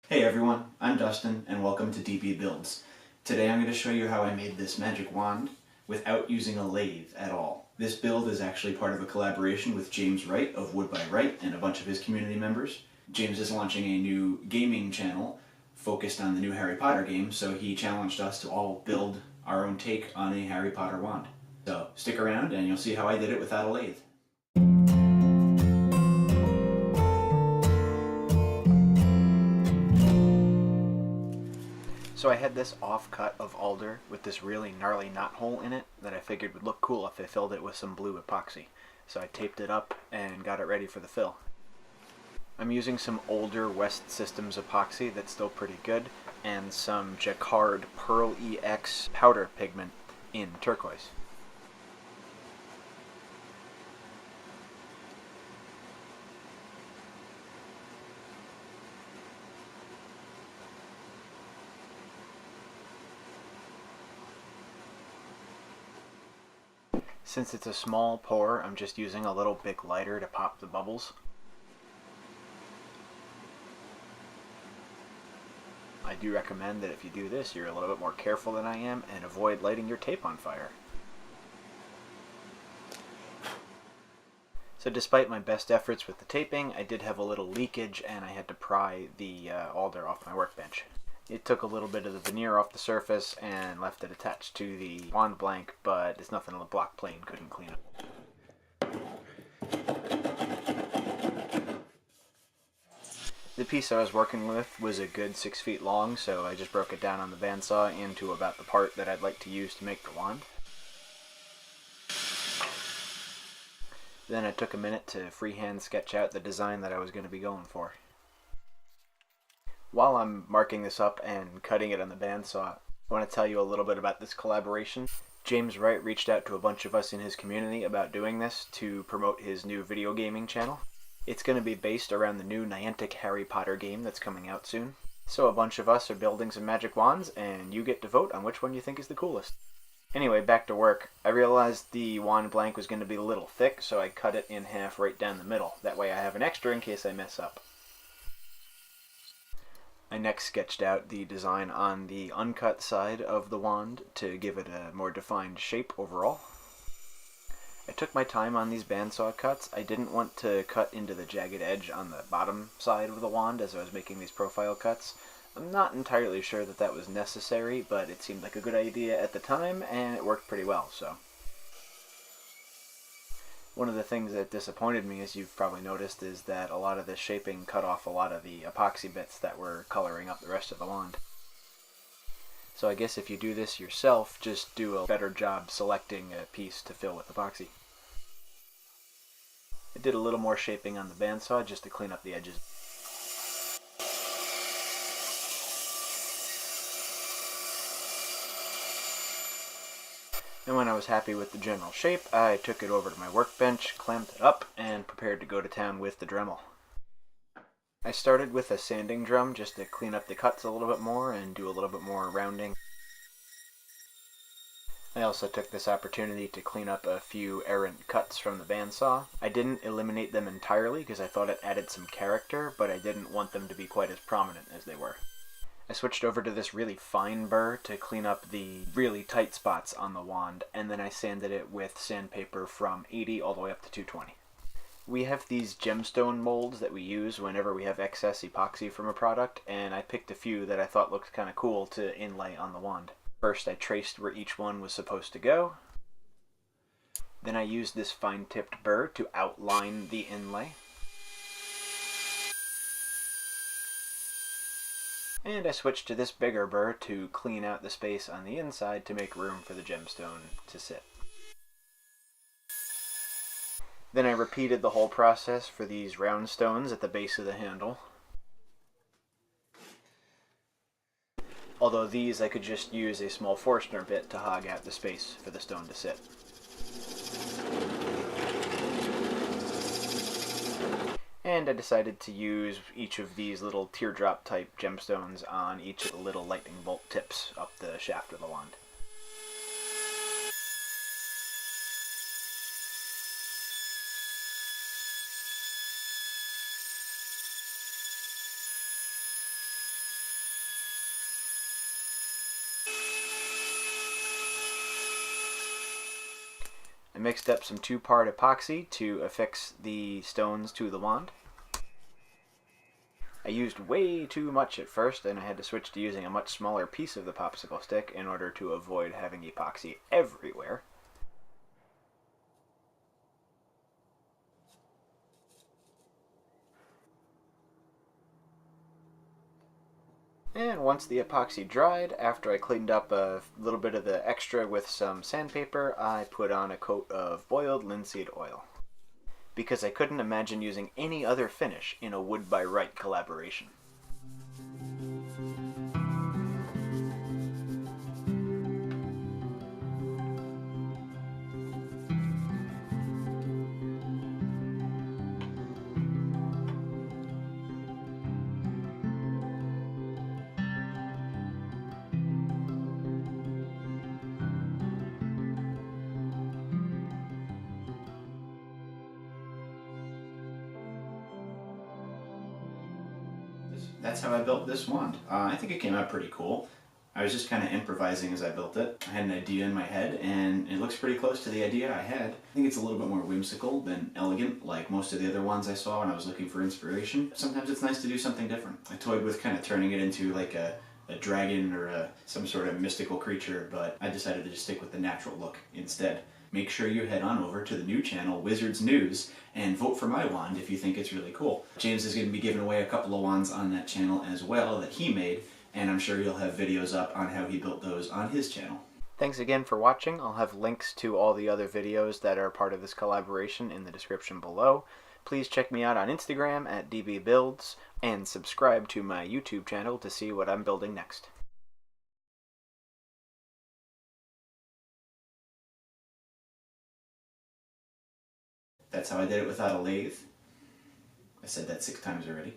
Hey everyone, I'm Dustin and welcome to DB Builds. Today I'm going to show you how I made this magic wand without using a lathe at all. This build is actually part of a collaboration with James Wright of Wood by Wright and a bunch of his community members. James is launching a new gaming channel focused on the new Harry Potter game, so he challenged us to all build our own take on a Harry Potter wand. So stick around and you'll see how I did it without a lathe. So I had this offcut of alder with this really gnarly knot hole in it that I figured would look cool if I filled it with some blue epoxy. So I taped it up and got it ready for the fill. I'm using some older West Systems epoxy that's still pretty good, and some Jacquard Pearl EX powder pigment in turquoise. Since it's a small pour, I'm just using a little Bic lighter to pop the bubbles. I do recommend that if you do this, you're a little bit more careful than I am and avoid lighting your tape on fire. So despite my best efforts with the taping, I did have a little leakage and I had to pry the alder off my workbench. It took a little bit of the veneer off the surface and left it attached to the wand blank, but it's nothing a block plane couldn't clean up. The piece I was working with was a good 6 feet long, so I just broke it down on the bandsaw into about the part that I'd like to use to make the wand. Then I took a minute to freehand sketch out the design that I was going to be going for. While I'm marking this up and cutting it on the bandsaw, I want to tell you a little bit about this collaboration. James Wright reached out to a bunch of us in his community about doing this to promote his new video gaming channel. It's going to be based around the new Niantic Harry Potter game that's coming out soon. So a bunch of us are building some magic wands, and you get to vote on which one you think is the coolest. Anyway, back to work. I realized the wand blank was going to be a little thick, so I cut it in half right down the middle. That way I have an extra in case I mess up. I next sketched out the design on the uncut side of the wand to give it a more defined shape overall. I took my time on these bandsaw cuts. I didn't want to cut into the jagged edge on the bottom side of the wand as I was making these profile cuts. I'm not entirely sure that that was necessary, but it seemed like a good idea at the time, and it worked pretty well, so. One of the things that disappointed me, as you've probably noticed, is that a lot of the shaping cut off a lot of the epoxy bits that were coloring up the rest of the wand. So I guess if you do this yourself, just do a better job selecting a piece to fill with epoxy. I did a little more shaping on the bandsaw just to clean up the edges. And when I was happy with the general shape, I took it over to my workbench, clamped it up, and prepared to go to town with the Dremel. I started with a sanding drum just to clean up the cuts a little bit more and do a little bit more rounding. I also took this opportunity to clean up a few errant cuts from the bandsaw. I didn't eliminate them entirely because I thought it added some character, but I didn't want them to be quite as prominent as they were. I switched over to this really fine burr to clean up the really tight spots on the wand, and then I sanded it with sandpaper from 80 all the way up to 220. We have these gemstone molds that we use whenever we have excess epoxy from a product, and I picked a few that I thought looked kind of cool to inlay on the wand. First I traced where each one was supposed to go. Then I used this fine-tipped burr to outline the inlay. And I switched to this bigger burr to clean out the space on the inside to make room for the gemstone to sit. Then I repeated the whole process for these round stones at the base of the handle. Although these I could just use a small Forstner bit to hog out the space for the stone to sit. And I decided to use each of these little teardrop type gemstones on each of the little lightning bolt tips up the shaft of the wand. I mixed up some 2-part epoxy to affix the stones to the wand. I used way too much at first, and I had to switch to using a much smaller piece of the popsicle stick in order to avoid having epoxy everywhere. And once the epoxy dried, after I cleaned up a little bit of the extra with some sandpaper, I put on a coat of boiled linseed oil. Because I couldn't imagine using any other finish in a Wood by Wright collaboration. That's how I built this wand. I think it came out pretty cool. I was just kind of improvising as I built it. I had an idea in my head, and it looks pretty close to the idea I had. I think it's a little bit more whimsical than elegant, like most of the other ones I saw when I was looking for inspiration. Sometimes it's nice to do something different. I toyed with kind of turning it into like a dragon or some sort of mystical creature, but I decided to just stick with the natural look instead. Make sure you head on over to the new channel, Wizards News, and vote for my wand if you think it's really cool. James is going to be giving away a couple of wands on that channel as well that he made, and I'm sure he'll have videos up on how he built those on his channel. Thanks again for watching. I'll have links to all the other videos that are part of this collaboration in the description below. Please check me out on Instagram at dbbuilds, and subscribe to my YouTube channel to see what I'm building next. That's how I did it without a lathe. I said that 6 times already.